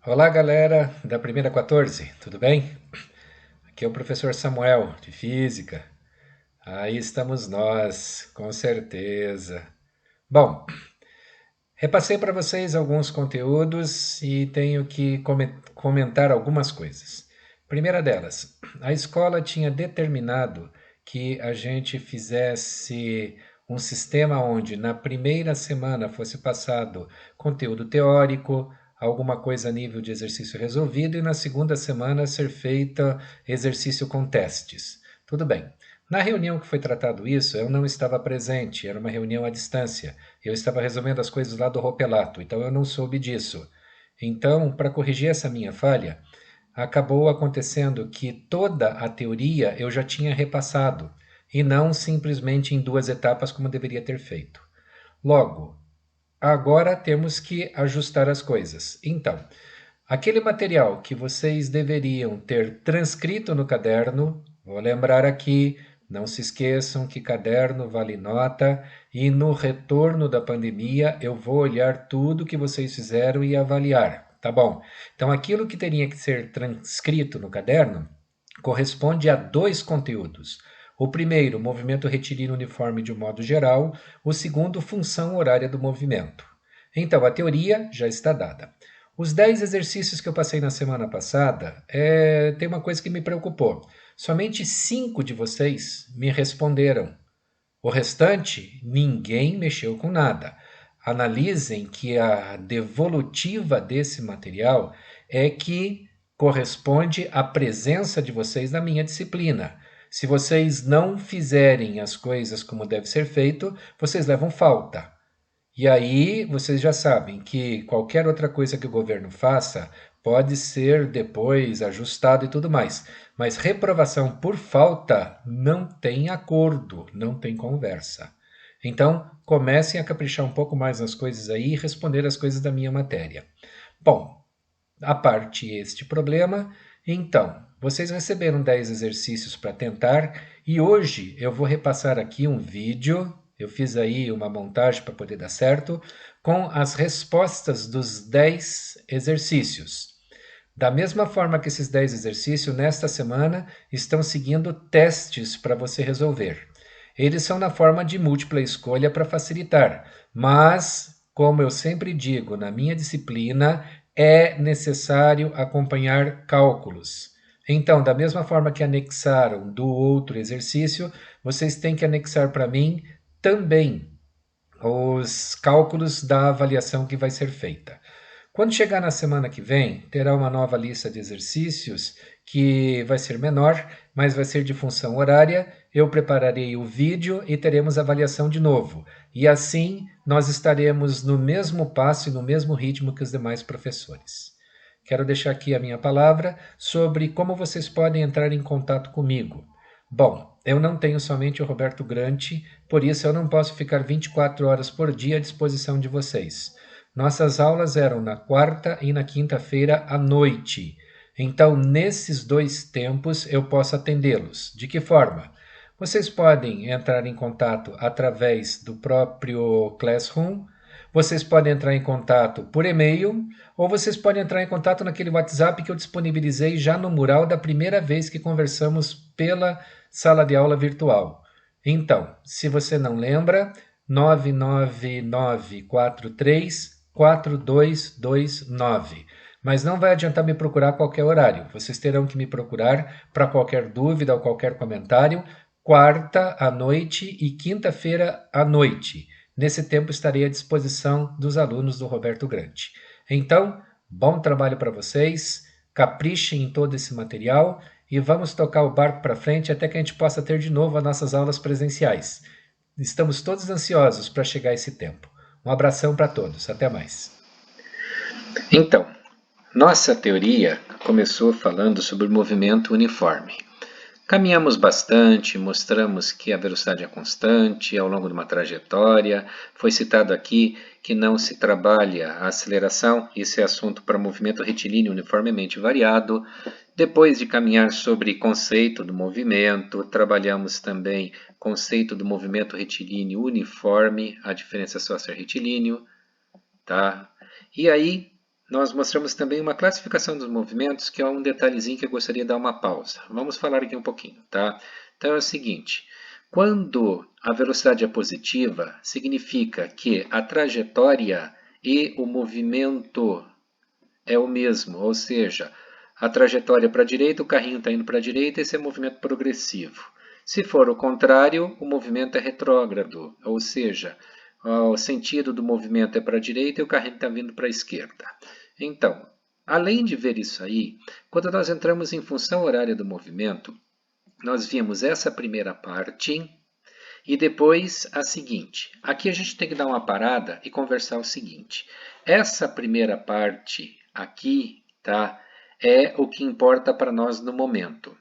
Olá, galera da primeira 14, tudo bem? Aqui é o professor Samuel, de Física. Aí estamos nós, com certeza. Bom, repassei para vocês alguns conteúdos e tenho que comentar algumas coisas. Primeira delas, a escola tinha determinado que a gente fizesse um sistema onde na primeira semana fosse passado conteúdo teórico, alguma coisa a nível de exercício resolvido, e na segunda semana ser feita exercício com testes. Tudo bem. Na reunião que foi tratado isso, eu não estava presente, era uma reunião à distância. Eu estava resolvendo as coisas lá do Ropelato, então eu não soube disso. Então, para corrigir essa minha falha, acabou acontecendo que toda a teoria eu já tinha repassado, e não simplesmente em duas etapas como deveria ter feito. Logo, agora temos que ajustar as coisas. Então, aquele material que vocês deveriam ter transcrito no caderno, vou lembrar aqui, não se esqueçam que caderno vale nota e no retorno da pandemia eu vou olhar tudo que vocês fizeram e avaliar, tá bom? Então aquilo que teria que ser transcrito no caderno corresponde a dois conteúdos. O primeiro, movimento retilíneo uniforme de um modo geral, o segundo, função horária do movimento. Então, a teoria já está dada. Os 10 exercícios que eu passei na semana passada, tem uma coisa que me preocupou. Somente 5 de vocês me responderam. O restante, ninguém mexeu com nada. Analisem que a devolutiva desse material é que corresponde à presença de vocês na minha disciplina. Se vocês não fizerem as coisas como deve ser feito, vocês levam falta. E aí vocês já sabem que qualquer outra coisa que o governo faça pode ser depois ajustado e tudo mais. Mas reprovação por falta não tem acordo, não tem conversa. Então, comecem a caprichar um pouco mais nas coisas aí e responder as coisas da minha matéria. Bom, a parte este problema, então, vocês receberam 10 exercícios para tentar e hoje eu vou repassar aqui um vídeo. Eu fiz aí uma montagem para poder dar certo, com as respostas dos 10 exercícios. Da mesma forma que esses 10 exercícios, nesta semana, estão seguindo testes para você resolver. Eles são na forma de múltipla escolha para facilitar, mas, como eu sempre digo, na minha disciplina é necessário acompanhar cálculos. Então, da mesma forma que anexaram do outro exercício, vocês têm que anexar para mim também os cálculos da avaliação que vai ser feita. Quando chegar na semana que vem, terá uma nova lista de exercícios que vai ser menor, mas vai ser de função horária. Eu prepararei o vídeo e teremos avaliação de novo. E assim nós estaremos no mesmo passo e no mesmo ritmo que os demais professores. Quero deixar aqui a minha palavra sobre como vocês podem entrar em contato comigo. Bom, eu não tenho somente o Roberto Grante, por isso eu não posso ficar 24 horas por dia à disposição de vocês. Nossas aulas eram na quarta e na quinta-feira à noite. Então, nesses dois tempos, eu posso atendê-los. De que forma? Vocês podem entrar em contato através do próprio Classroom, vocês podem entrar em contato por e-mail, ou vocês podem entrar em contato naquele WhatsApp que eu disponibilizei já no mural da primeira vez que conversamos pela sala de aula virtual. Então, se você não lembra, 999434229. Mas não vai adiantar me procurar a qualquer horário. Vocês terão que me procurar para qualquer dúvida ou qualquer comentário, quarta à noite e quinta-feira à noite. Nesse tempo estarei à disposição dos alunos do Roberto Grande. Então, bom trabalho para vocês, caprichem em todo esse material e vamos tocar o barco para frente até que a gente possa ter de novo as nossas aulas presenciais. Estamos todos ansiosos para chegar esse tempo. Um abração para todos, até mais. Então, nossa teoria começou falando sobre o movimento uniforme. Caminhamos bastante, mostramos que a velocidade é constante ao longo de uma trajetória. Foi citado aqui que não se trabalha a aceleração, isso é assunto para movimento retilíneo uniformemente variado. Depois de caminhar sobre conceito do movimento, trabalhamos também conceito do movimento retilíneo uniforme, a diferença só ser retilíneo, tá? E aí nós mostramos também uma classificação dos movimentos, que é um detalhezinho que eu gostaria de dar uma pausa. Vamos falar aqui um pouquinho, tá? Então é o seguinte, quando a velocidade é positiva, significa que a trajetória e o movimento é o mesmo, ou seja, a trajetória para a direita, o carrinho está indo para a direita, esse é movimento progressivo. Se for o contrário, o movimento é retrógrado, ou seja, o sentido do movimento é para a direita e o carrinho está vindo para a esquerda. Então, além de ver isso aí, quando nós entramos em função horária do movimento, nós vimos essa primeira parte e depois a seguinte. Aqui a gente tem que dar uma parada e conversar o seguinte. Essa primeira parte aqui, tá, é o que importa para nós no momento.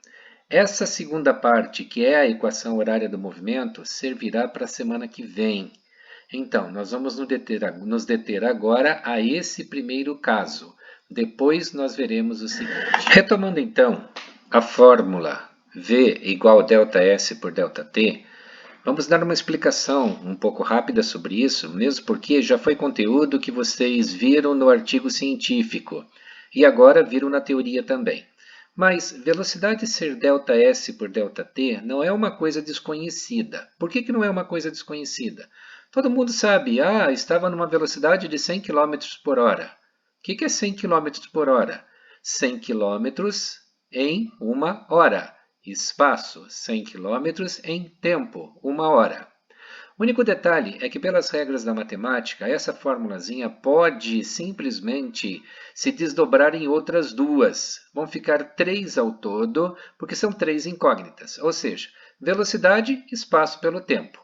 Essa segunda parte, que é a equação horária do movimento, servirá para a semana que vem. Então, nós vamos nos deter agora a esse primeiro caso. Depois nós veremos o seguinte. Retomando então a fórmula V igual a ΔS por ΔT, vamos dar uma explicação um pouco rápida sobre isso, mesmo porque já foi conteúdo que vocês viram no artigo científico e agora viram na teoria também. Mas velocidade ser ΔS por ΔT não é uma coisa desconhecida. Por que não é uma coisa desconhecida? Todo mundo sabe, estava numa velocidade de 100 km por hora. O que é 100 km por hora? 100 km em uma hora. Espaço, 100 km em tempo, uma hora. O único detalhe é que, pelas regras da matemática, essa formulazinha pode simplesmente se desdobrar em outras duas. Vão ficar três ao todo, porque são três incógnitas, ou seja, velocidade, espaço pelo tempo.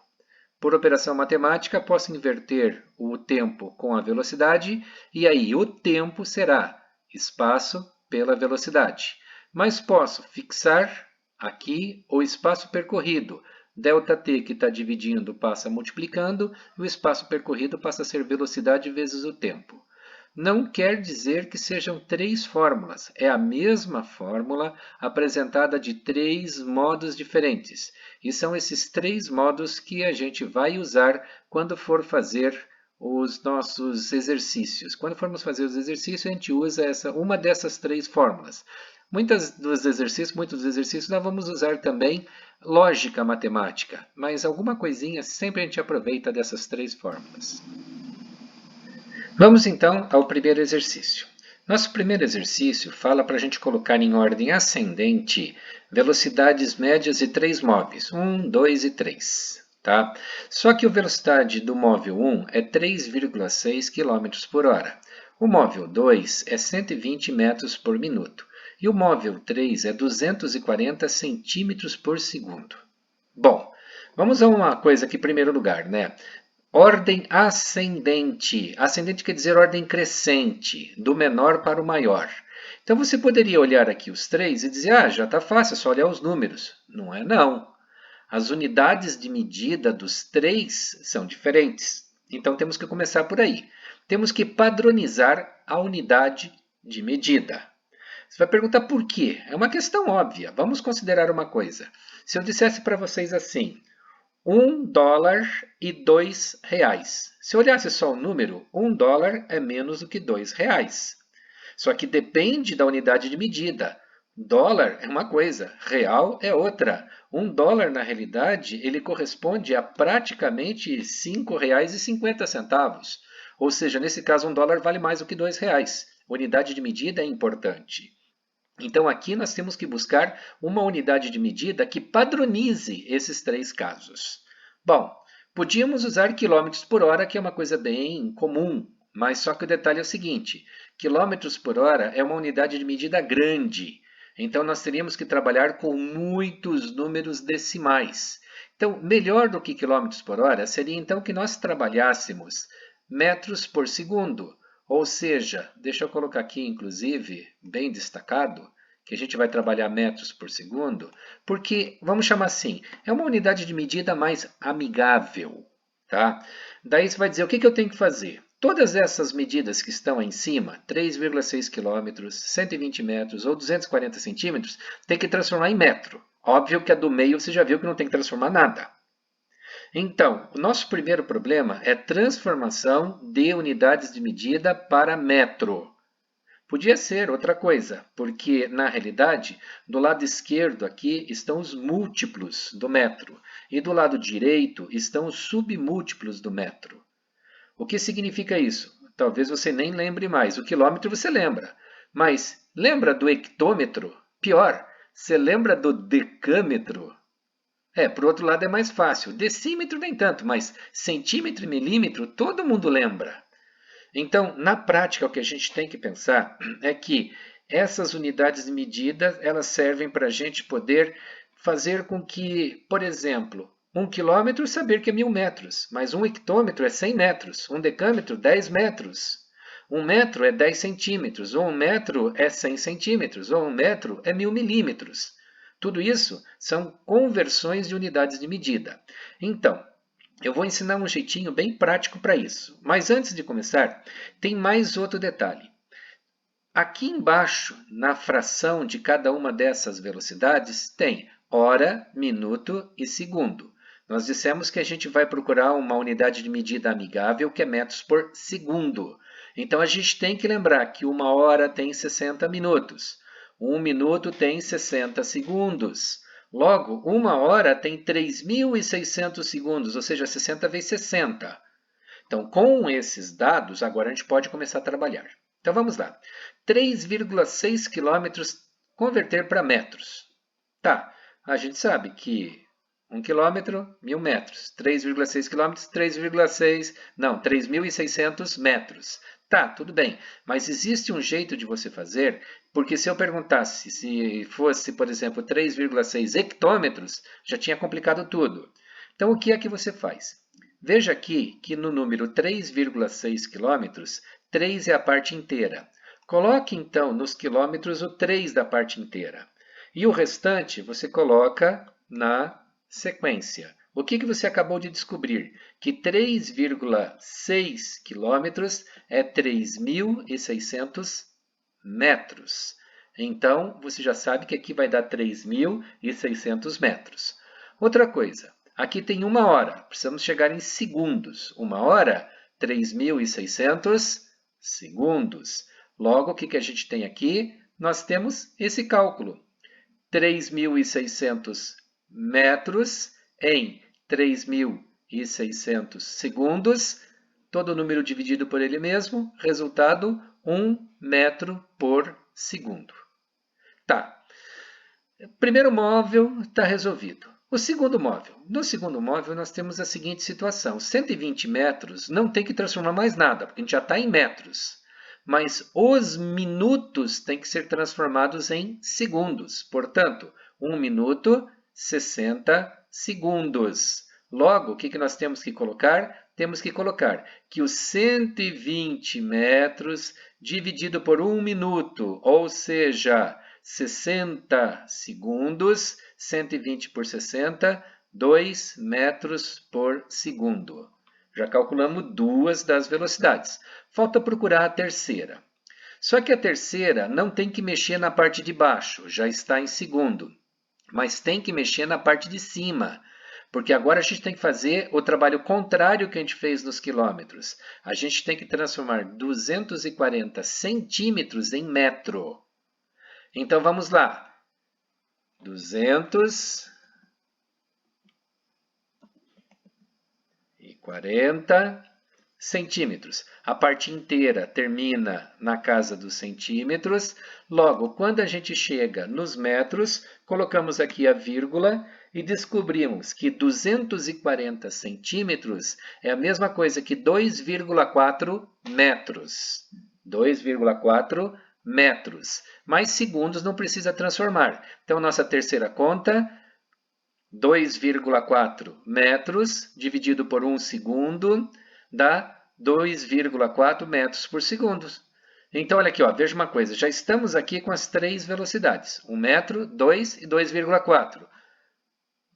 Por operação matemática, posso inverter o tempo com a velocidade, e aí o tempo será espaço pela velocidade. Mas posso fixar aqui o espaço percorrido. ΔT que está dividindo passa multiplicando, e o espaço percorrido passa a ser velocidade vezes o tempo. Não quer dizer que sejam três fórmulas, é a mesma fórmula apresentada de três modos diferentes. E são esses três modos que a gente vai usar quando for fazer os nossos exercícios. Quando formos fazer os exercícios, a gente usa uma dessas três fórmulas. Muitos dos exercícios nós vamos usar também lógica matemática, mas alguma coisinha sempre a gente aproveita dessas três fórmulas. Vamos então ao primeiro exercício. Nosso primeiro exercício fala para a gente colocar em ordem ascendente velocidades médias de três móveis, 1, 2 e 3. Tá? Só que a velocidade do móvel 1 é 3,6 km por hora. O móvel 2 é 120 metros por minuto. E o móvel 3 é 240 centímetros por segundo. Bom, vamos a uma coisa aqui em primeiro lugar, né? Ordem ascendente. Ascendente quer dizer ordem crescente, do menor para o maior. Então você poderia olhar aqui os três e dizer, já está fácil, é só olhar os números. Não é não. As unidades de medida dos três são diferentes. Então temos que começar por aí. Temos que padronizar a unidade de medida. Você vai perguntar por quê? É uma questão óbvia. Vamos considerar uma coisa. Se eu dissesse para vocês assim, $1 e R$2. Se eu olhasse só o número, $1 é menos do que R$2. Só que depende da unidade de medida. Dólar é uma coisa, real é outra. $1, na realidade, ele corresponde a praticamente R$ 5,50. Ou seja, nesse caso, $1 vale mais do que R$2. Unidade de medida é importante. Então, aqui nós temos que buscar uma unidade de medida que padronize esses três casos. Bom, podíamos usar quilômetros por hora, que é uma coisa bem comum, mas só que o detalhe é o seguinte, quilômetros por hora é uma unidade de medida grande, então nós teríamos que trabalhar com muitos números decimais. Então, melhor do que quilômetros por hora seria então que nós trabalhássemos metros por segundo. Ou seja, deixa eu colocar aqui, inclusive, bem destacado, que a gente vai trabalhar metros por segundo, porque, vamos chamar assim, é uma unidade de medida mais amigável. Tá? Daí você vai dizer, o que eu tenho que fazer? Todas essas medidas que estão aí em cima, 3,6 km, 120 metros ou 240 centímetros, tem que transformar em metro. Óbvio que a do meio você já viu que não tem que transformar nada. Então, o nosso primeiro problema é transformação de unidades de medida para metro. Podia ser outra coisa, porque na realidade, do lado esquerdo aqui estão os múltiplos do metro e do lado direito estão os submúltiplos do metro. O que significa isso? Talvez você nem lembre mais. O quilômetro você lembra, mas lembra do hectômetro? Pior, você lembra do decâmetro? Por outro lado é mais fácil. Decímetro nem tanto, mas centímetro e milímetro todo mundo lembra. Então, na prática, o que a gente tem que pensar é que essas unidades de medida elas servem para a gente poder fazer com que, por exemplo, 1 quilômetro saber que é 1.000 metros, mas 1 hectômetro é 100 metros, 1 decâmetro 10 metros, 1 metro é 10 centímetros, ou 1 metro é 100 centímetros, ou 1 metro é 1.000 milímetros. Tudo isso são conversões de unidades de medida. Então, eu vou ensinar um jeitinho bem prático para isso. Mas antes de começar, tem mais outro detalhe. Aqui embaixo, na fração de cada uma dessas velocidades, tem hora, minuto e segundo. Nós dissemos que a gente vai procurar uma unidade de medida amigável, que é metros por segundo. Então, a gente tem que lembrar que 1 hora tem 60 minutos, 1 minuto tem 60 segundos. Logo, 1 hora tem 3.600 segundos, ou seja, 60 vezes 60. Então, com esses dados, agora a gente pode começar a trabalhar. Então, vamos lá. 3,6 quilômetros converter para metros. Tá, a gente sabe que 1 quilômetro, 1.000 metros. 3,6 quilômetros, 3.600 metros. Tá, tudo bem, mas existe um jeito de você fazer, porque se eu perguntasse se fosse, por exemplo, 3,6 hectômetros, já tinha complicado tudo. Então, o que é que você faz? Veja aqui que no número 3,6 quilômetros, 3 é a parte inteira. Coloque, então, nos quilômetros o 3 da parte inteira. E o restante você coloca na sequência. O que você acabou de descobrir? Que 3,6 quilômetros é 3.600 metros. Então, você já sabe que aqui vai dar 3.600 metros. Outra coisa, aqui tem 1 hora. Precisamos chegar em segundos. 1 hora, 3.600 segundos. Logo, o que a gente tem aqui? Nós temos esse cálculo. 3.600 metros em 3.600 segundos, todo número dividido por ele mesmo, resultado 1 metro por segundo. Tá, primeiro móvel está resolvido. O segundo móvel. No segundo móvel nós temos a seguinte situação, 120 metros não tem que transformar mais nada, porque a gente já está em metros. Mas os minutos têm que ser transformados em segundos. Portanto, 1 minuto, 60 segundos. Logo, o que nós temos que colocar? Temos que colocar que os 120 metros dividido por 1 minuto, ou seja, 60 segundos, 120 por 60, 2 metros por segundo. Já calculamos duas das velocidades. Falta procurar a terceira. Só que a terceira não tem que mexer na parte de baixo, já está em segundo. Mas tem que mexer na parte de cima, porque agora a gente tem que fazer o trabalho contrário que a gente fez nos quilômetros. A gente tem que transformar 240 centímetros em metro. Então vamos lá. 240 centímetros. A parte inteira termina na casa dos centímetros. Logo, quando a gente chega nos metros, colocamos aqui a vírgula e descobrimos que 240 centímetros é a mesma coisa que 2,4 metros. 2,4 metros. Mais segundos não precisa transformar. Então, nossa terceira conta, 2,4 metros dividido por 1 segundo dá 2,4 metros por segundo. Então, olha aqui, ó, veja uma coisa. Já estamos aqui com as três velocidades. 1 metro, 2 e 2,4.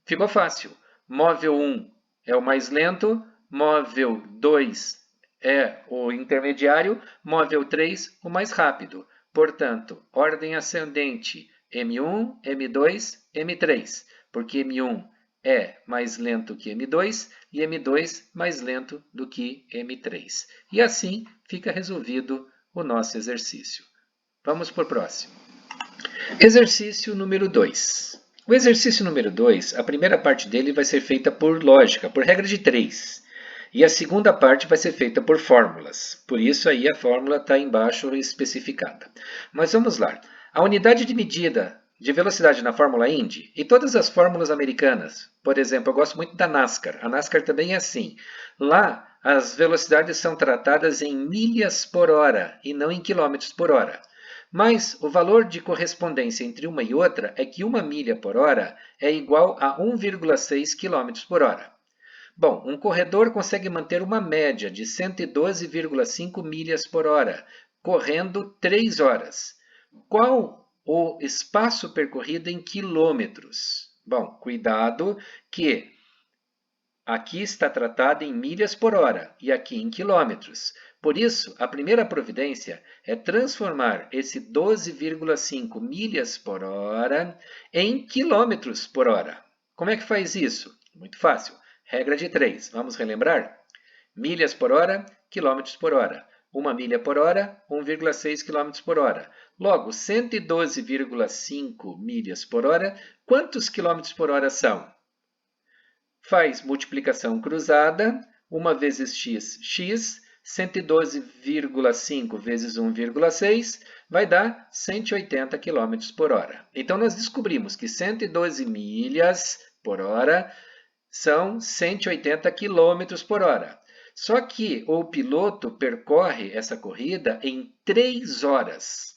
Ficou fácil. Móvel 1 é o mais lento, móvel 2 é o intermediário, móvel 3 o mais rápido. Portanto, ordem ascendente M1, M2, M3, porque M1 é mais lento que M2 e M2 mais lento do que M3. E assim fica resolvido o nosso exercício. Vamos para o próximo. Exercício número 2. O exercício número 2, a primeira parte dele vai ser feita por lógica, por regra de 3. E a segunda parte vai ser feita por fórmulas. Por isso aí a fórmula está embaixo especificada. Mas vamos lá. A unidade de medida de velocidade na Fórmula Indy e todas as fórmulas americanas. Por exemplo, eu gosto muito da NASCAR. A NASCAR também é assim. Lá as velocidades são tratadas em milhas por hora e não em quilômetros por hora. Mas o valor de correspondência entre uma e outra é que 1 milha por hora é igual a 1,6 km por hora. Bom, um corredor consegue manter uma média de 112,5 milhas por hora, correndo 3 horas. Qual o espaço percorrido em quilômetros? Bom, cuidado que aqui está tratado em milhas por hora e aqui em quilômetros. Por isso, a primeira providência é transformar esse 12,5 milhas por hora em quilômetros por hora. Como é que faz isso? Muito fácil. Regra de 3. Vamos relembrar? Milhas por hora, quilômetros por hora. 1 milha por hora, 1,6 km por hora. Logo, 112,5 milhas por hora, quantos quilômetros por hora são? Faz multiplicação cruzada, 1 vezes x, x, 112,5 vezes 1,6 vai dar 180 km por hora. Então, nós descobrimos que 112 milhas por hora são 180 km por hora. Só que o piloto percorre essa corrida em 3 horas.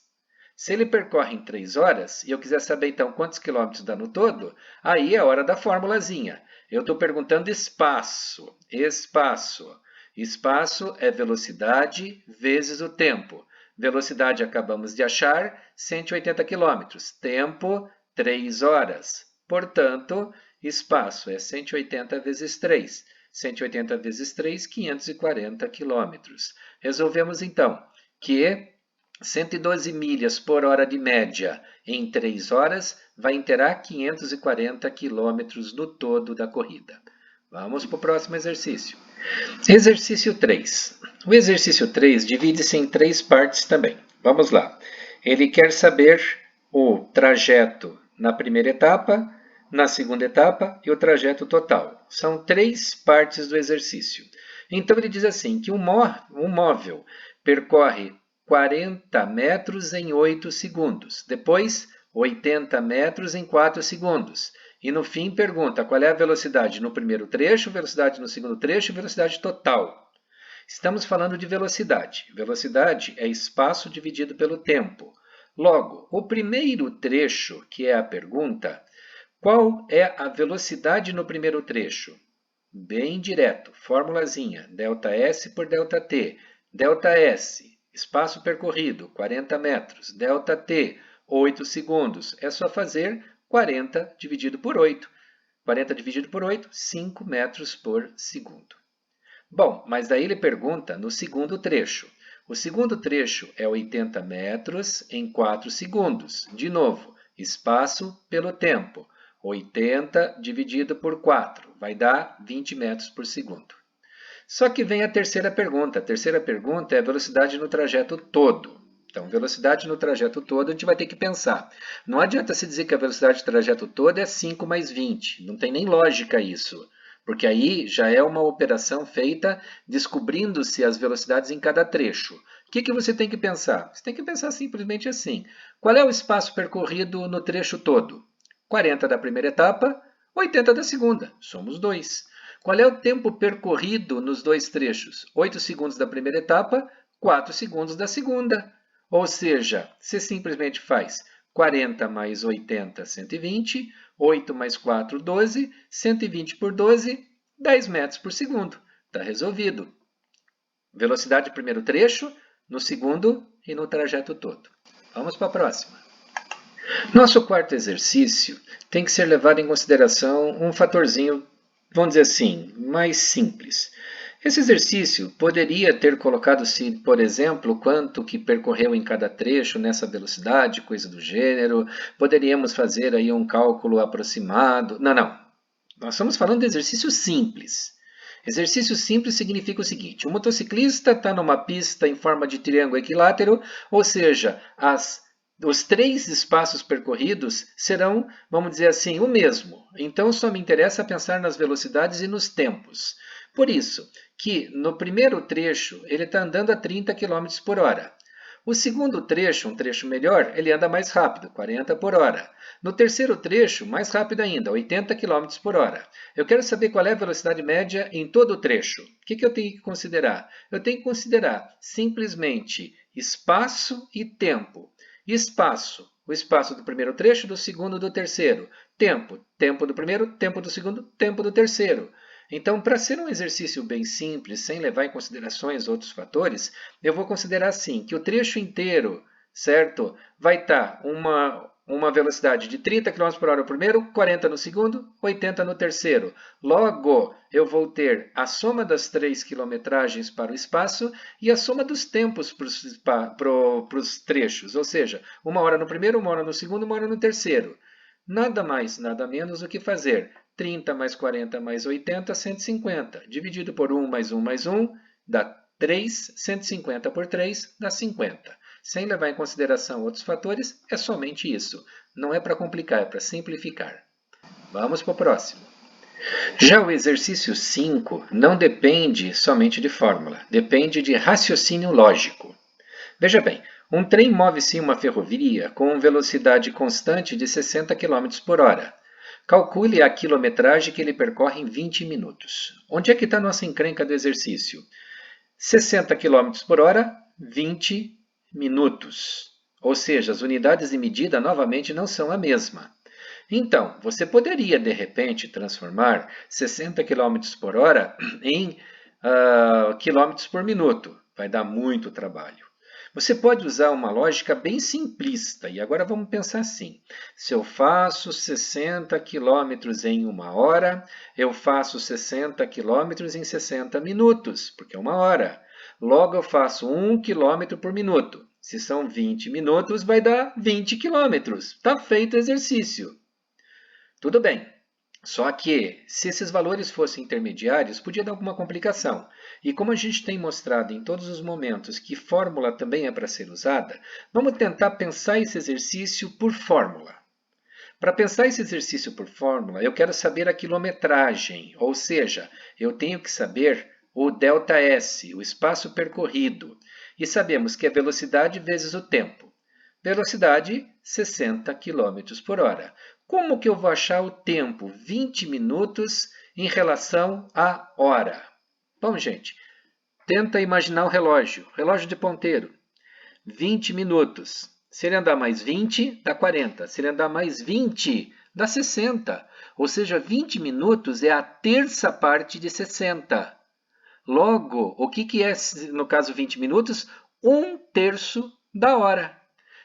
Se ele percorre em 3 horas, e eu quiser saber então quantos quilômetros dá no todo, aí é a hora da formulazinha. Eu estou perguntando espaço. Espaço. Espaço é velocidade vezes o tempo. Velocidade acabamos de achar, 180 km. Tempo, 3 horas. Portanto, espaço é 180 vezes 3. 180 vezes 3, 540 km. Resolvemos então que 112 milhas por hora de média em 3 horas vai interar 540 km no todo da corrida. Vamos para o próximo exercício. Exercício 3. O exercício 3 divide-se em 3 partes também. Vamos lá. Ele quer saber o trajeto na primeira etapa, na segunda etapa e o trajeto total. São 3 partes do exercício. Então ele diz assim, que um móvel percorre 40 metros em 8 segundos, depois 80 metros em 4 segundos. E no fim pergunta qual é a velocidade no primeiro trecho, velocidade no segundo trecho e velocidade total. Estamos falando de velocidade. Velocidade é espaço dividido pelo tempo. Logo, o primeiro trecho, que é a pergunta, qual é a velocidade no primeiro trecho? Bem direto, formulazinha, ΔS por ΔT. ΔS, espaço percorrido, 40 metros. ΔT, 8 segundos. É só fazer 40 dividido por 8. 40 dividido por 8, 5 metros por segundo. Bom, mas daí ele pergunta no segundo trecho. O segundo trecho é 80 metros em 4 segundos. De novo, espaço pelo tempo. 80 dividido por 4 vai dar 20 metros por segundo. Só que vem a terceira pergunta. A terceira pergunta é a velocidade no trajeto todo. Então, velocidade no trajeto todo, a gente vai ter que pensar. Não adianta se dizer que a velocidade do trajeto todo é 5 mais 20. Não tem nem lógica isso. Porque aí já é uma operação feita descobrindo-se as velocidades em cada trecho. O que você tem que pensar? Você tem que pensar simplesmente assim. Qual é o espaço percorrido no trecho todo? 40 da primeira etapa, 80 da segunda. Somos 2. Qual é o tempo percorrido nos 2 trechos? 8 segundos da primeira etapa, 4 segundos da segunda. Ou seja, você simplesmente faz 40 mais 80, 120. 8 mais 4, 12. 120 por 12, 10 metros por segundo. Está resolvido. Velocidade do primeiro trecho, no segundo e no trajeto todo. Vamos para a próxima. Nosso quarto exercício tem que ser levado em consideração um fatorzinho, vamos dizer assim, mais simples. Esse exercício poderia ter colocado-se, por exemplo, quanto que percorreu em cada trecho nessa velocidade, coisa do gênero. Poderíamos fazer aí um cálculo aproximado. Não. Nós estamos falando de exercício simples. Exercício simples significa o seguinte: o motociclista está numa pista em forma de triângulo equilátero, ou seja, os 3 espaços percorridos serão, vamos dizer assim, o mesmo. Então, só me interessa pensar nas velocidades e nos tempos. Por isso, que no primeiro trecho ele está andando a 30 km por hora. O segundo trecho, um trecho melhor, ele anda mais rápido, 40 por hora. No terceiro trecho, mais rápido ainda, 80 km por hora. Eu quero saber qual é a velocidade média em todo o trecho. O que eu tenho que considerar? Eu tenho que considerar simplesmente espaço e tempo. Espaço, o espaço do primeiro trecho, do segundo, do terceiro. Tempo, tempo do primeiro, tempo do segundo, tempo do terceiro. Então, para ser um exercício bem simples, sem levar em considerações outros fatores, eu vou considerar assim, que o trecho inteiro, certo, vai estar uma velocidade de 30 km por hora no primeiro, 40 no segundo, 80 no terceiro. Logo, eu vou ter a soma das 3 quilometragens para o espaço e a soma dos tempos para os trechos, ou seja, 1 hora no primeiro, 1 hora no segundo, 1 hora no terceiro. Nada mais, nada menos do que fazer 30 mais 40 mais 80, 150. Dividido por 1 mais 1 mais 1, dá 3. 150 por 3 dá 50. Sem levar em consideração outros fatores, é somente isso. Não é para complicar, é para simplificar. Vamos para o próximo. Já o exercício 5 não depende somente de fórmula, depende de raciocínio lógico. Veja bem, um trem move-se em uma ferrovia com velocidade constante de 60 km por hora. Calcule a quilometragem que ele percorre em 20 minutos. Onde é que está a nossa encrenca do exercício? 60 km por hora, 20 minutos. Ou seja, as unidades de medida novamente não são a mesma. Então, você poderia, de repente, transformar 60 km por hora em quilômetros por minuto. Vai dar muito trabalho. Você pode usar uma lógica bem simplista. E agora vamos pensar assim. Se eu faço 60 km em 1 hora, eu faço 60 km em 60 minutos, porque é 1 hora. Logo, eu faço 1 km por minuto. Se são 20 minutos, vai dar 20 km. Está feito o exercício. Tudo bem. Só que, se esses valores fossem intermediários, podia dar alguma complicação. E como a gente tem mostrado em todos os momentos que fórmula também é para ser usada, vamos tentar pensar esse exercício por fórmula. Para pensar esse exercício por fórmula, eu quero saber a quilometragem, ou seja, eu tenho que saber o ΔS, o espaço percorrido. E sabemos que é velocidade vezes o tempo. Velocidade, 60 km por hora. Como que eu vou achar o tempo, 20 minutos, em relação à hora? Bom, gente, tenta imaginar o relógio de ponteiro. 20 minutos. Se ele andar mais 20, dá 40. Se ele andar mais 20, dá 60. Ou seja, 20 minutos é a terça parte de 60. Logo, o que é, no caso, 20 minutos? 1/3 da hora.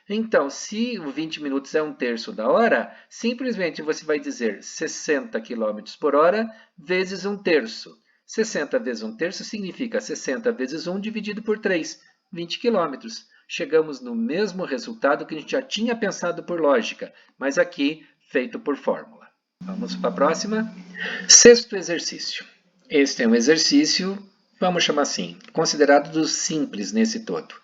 Então, se o 20 minutos é 1/3 da hora, simplesmente você vai dizer 60 km por hora vezes 1/3. 60 vezes 1/3 significa 60 vezes 1 dividido por 3, 20 km. Chegamos no mesmo resultado que a gente já tinha pensado por lógica, mas aqui feito por fórmula. Vamos para a próxima. Sexto exercício. Este é um exercício, vamos chamar assim, considerado dos simples nesse todo.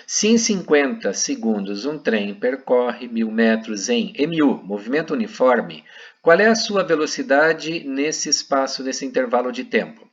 Se em 50 segundos um trem percorre 1000 metros em MU, movimento uniforme, qual é a sua velocidade nesse espaço, nesse intervalo de tempo?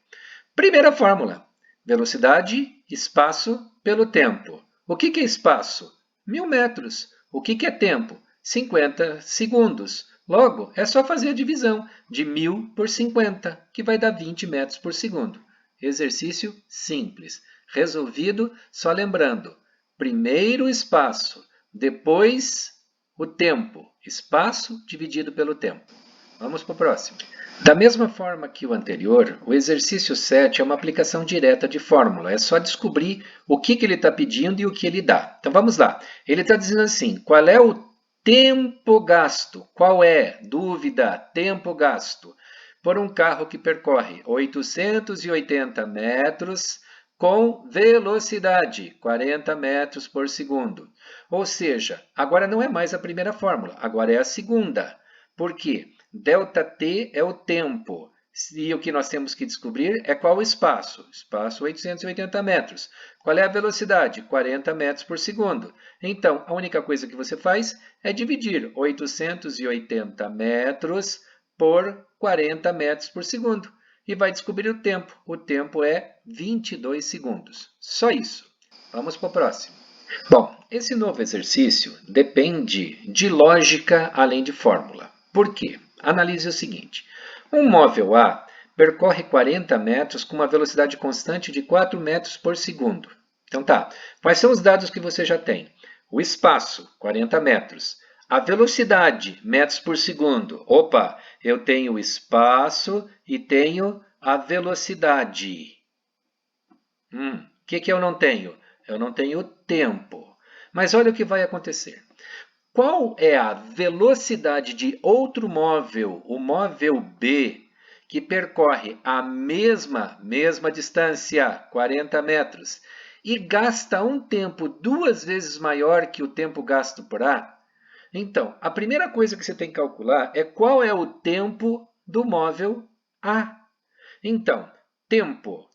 Primeira fórmula, velocidade, espaço pelo tempo. O que é espaço? 1000 metros. O que é tempo? 50 segundos. Logo, é só fazer a divisão de 1000 por 50, que vai dar 20 metros por segundo. Exercício simples. Resolvido, só lembrando. Primeiro o espaço, depois o tempo. Espaço dividido pelo tempo. Vamos para o próximo. Da mesma forma que o anterior, o exercício 7 é uma aplicação direta de fórmula. É só descobrir o que ele está pedindo e o que ele dá. Então vamos lá. Ele está dizendo assim, qual é o tempo gasto? Qual é? Dúvida, tempo gasto. Por um carro que percorre 880 metros com velocidade, 40 metros por segundo. Ou seja, agora não é mais a primeira fórmula, agora é a segunda. Por quê? ΔT é o tempo. E o que nós temos que descobrir é qual o espaço. Espaço 880 metros. Qual é a velocidade? 40 metros por segundo. Então, a única coisa que você faz é dividir 880 metros por 40 metros por segundo. E vai descobrir o tempo. O tempo é 22 segundos. Só isso. Vamos para o próximo. Bom, esse novo exercício depende de lógica além de fórmula. Por quê? Analise o seguinte. Um móvel A percorre 40 metros com uma velocidade constante de 4 metros por segundo. Então tá, quais são os dados que você já tem? O espaço, 40 metros. A velocidade, metros por segundo. Opa, eu tenho o espaço e tenho a velocidade. O que eu não tenho? Eu não tenho o tempo. Mas olha o que vai acontecer. Qual é a velocidade de outro móvel, o móvel B, que percorre a mesma distância, 40 metros, e gasta um tempo 2 vezes maior que o tempo gasto por A? Então, a primeira coisa que você tem que calcular é qual é o tempo do móvel A. Então, tempo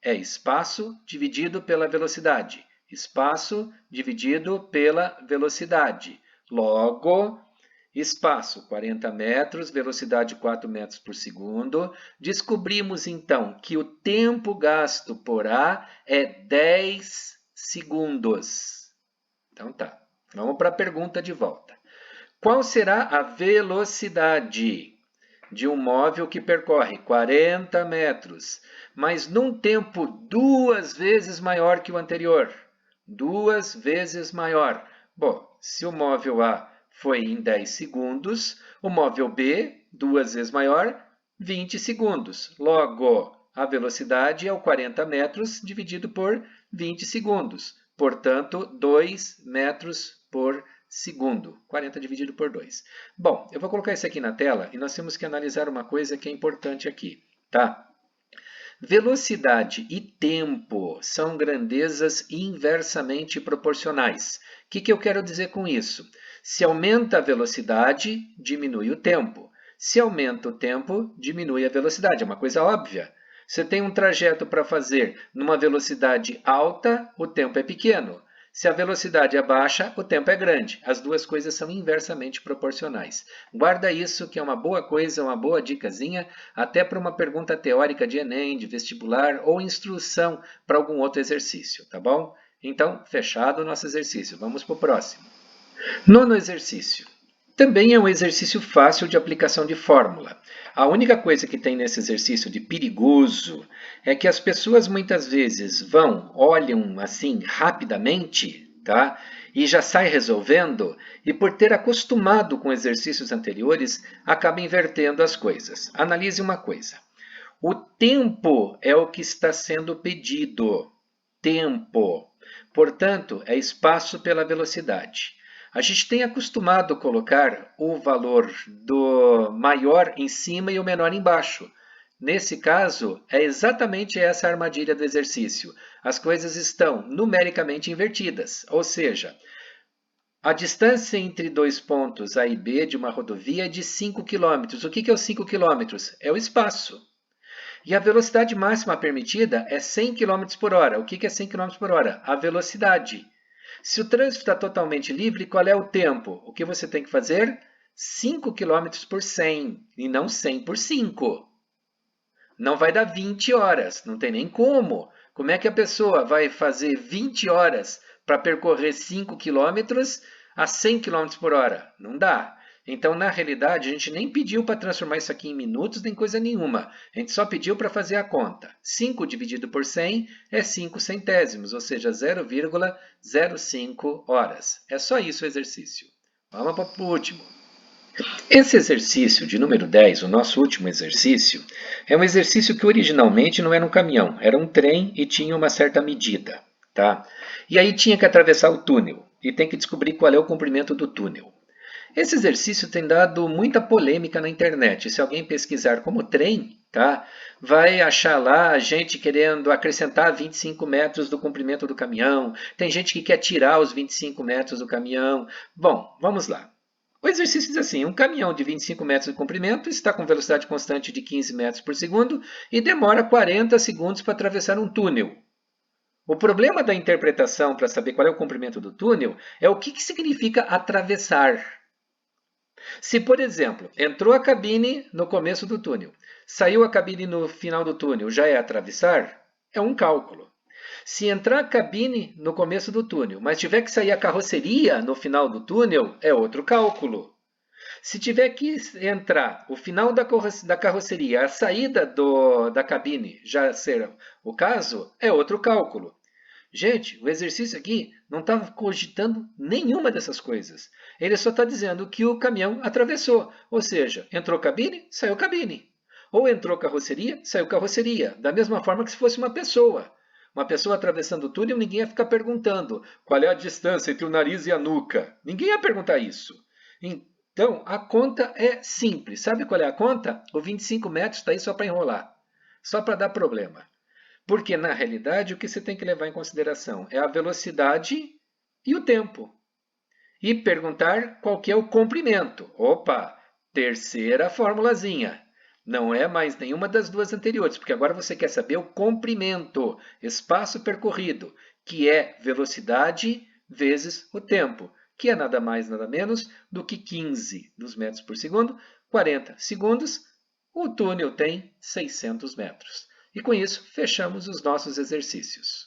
é espaço dividido pela velocidade. Espaço dividido pela velocidade. Logo, espaço 40 metros, velocidade 4 metros por segundo. Descobrimos então que o tempo gasto por A é 10 segundos. Então tá, vamos para a pergunta de volta. Qual será a velocidade de um móvel que percorre 40 metros, mas num tempo 2 vezes maior que o anterior? 2 vezes maior. Bom, se o móvel A foi em 10 segundos, o móvel B, 2 vezes maior, 20 segundos. Logo, a velocidade é o 40 metros dividido por 20 segundos. Portanto, 2 metros por segundo. 40 dividido por 2. Bom, eu vou colocar isso aqui na tela e nós temos que analisar uma coisa que é importante aqui, tá? Velocidade e tempo são grandezas inversamente proporcionais. O que eu quero dizer com isso? Se aumenta a velocidade, diminui o tempo. Se aumenta o tempo, diminui a velocidade. É uma coisa óbvia. Você tem um trajeto para fazer numa velocidade alta, o tempo é pequeno. Se a velocidade é baixa, o tempo é grande. As duas coisas são inversamente proporcionais. Guarda isso, que é uma boa coisa, uma boa dicasinha, até para uma pergunta teórica de Enem, de vestibular ou instrução para algum outro exercício, tá bom? Então, fechado o nosso exercício. Vamos para o próximo. Nono exercício. Também é um exercício fácil de aplicação de fórmula. A única coisa que tem nesse exercício de perigoso é que as pessoas muitas vezes olham assim rapidamente, tá? E já sai resolvendo, e por ter acostumado com exercícios anteriores, acaba invertendo as coisas. Analise uma coisa. O tempo é o que está sendo pedido. Tempo. Portanto, é espaço pela velocidade. A gente tem acostumado a colocar o valor do maior em cima e o menor embaixo. Nesse caso, é exatamente essa a armadilha do exercício. As coisas estão numericamente invertidas, ou seja, a distância entre dois pontos A e B de uma rodovia é de 5 km. O que é os 5 km? É o espaço. E a velocidade máxima permitida é 100 km por hora. O que é 100 km por hora? A velocidade. Se o trânsito está totalmente livre, qual é o tempo? O que você tem que fazer? 5 km por 100 e não 100 por 5. Não vai dar 20 horas, não tem nem como. Como é que a pessoa vai fazer 20 horas para percorrer 5 km a 100 km por hora? Não dá. Então, na realidade, a gente nem pediu para transformar isso aqui em minutos, nem coisa nenhuma. A gente só pediu para fazer a conta. 5 dividido por 100 é 5 centésimos, ou seja, 0,05 horas. É só isso o exercício. Vamos para o último. Esse exercício de número 10, o nosso último exercício, é um exercício que originalmente não era um caminhão, era um trem e tinha uma certa medida, tá? E aí tinha que atravessar o túnel e tem que descobrir qual é o comprimento do túnel. Esse exercício tem dado muita polêmica na internet. Se alguém pesquisar como trem, tá, vai achar lá gente querendo acrescentar 25 metros do comprimento do caminhão. Tem gente que quer tirar os 25 metros do caminhão. Bom, vamos lá. O exercício diz assim: um caminhão de 25 metros de comprimento está com velocidade constante de 15 metros por segundo e demora 40 segundos para atravessar um túnel. O problema da interpretação para saber qual é o comprimento do túnel é o que significa atravessar. Se, por exemplo, entrou a cabine no começo do túnel, saiu a cabine no final do túnel, já é atravessar? É um cálculo. Se entrar a cabine no começo do túnel, mas tiver que sair a carroceria no final do túnel, é outro cálculo. Se tiver que entrar o final da carroceria, a saída da cabine já ser o caso, é outro cálculo. Gente, o exercício aqui não está cogitando nenhuma dessas coisas. Ele só está dizendo que o caminhão atravessou. Ou seja, entrou cabine, saiu cabine. Ou entrou carroceria, saiu carroceria. Da mesma forma que se fosse uma pessoa. Uma pessoa atravessando o túnel, ninguém ia ficar perguntando qual é a distância entre o nariz e a nuca. Ninguém ia perguntar isso. Então, a conta é simples. Sabe qual é a conta? O 25 metros está aí só para enrolar. Só para dar problema. Porque, na realidade, o que você tem que levar em consideração é a velocidade e o tempo. E perguntar qual que é o comprimento. Opa, terceira formulazinha. Não é mais nenhuma das duas anteriores, porque agora você quer saber o comprimento, espaço percorrido, que é velocidade vezes o tempo, que é nada mais, nada menos do que 15 dos metros por segundo, 40 segundos. O túnel tem 600 metros. E com isso, fechamos os nossos exercícios.